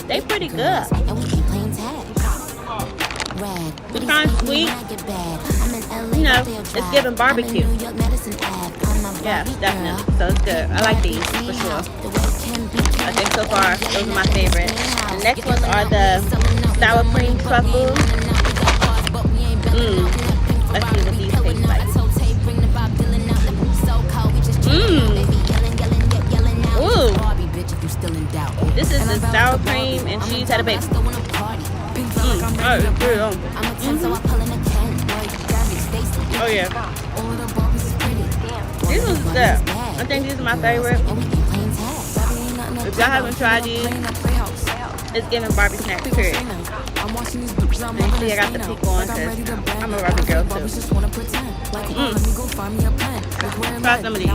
They pretty good. It's kind of sweet. You know, it's giving barbecue. Yes, definitely. So it's good. I like these for sure. I think so far those are my favorite. The next ones are the sour cream truffles. Let's see what these taste like. Ooh. This is the sour cream and cheese had a bake. Oh yeah. These ones are good. I think these are my favorite. If y'all haven't tried these, it's giving Barbie snack period. And see, I got the peak on because I'm a Barbie girl too. Try some of these.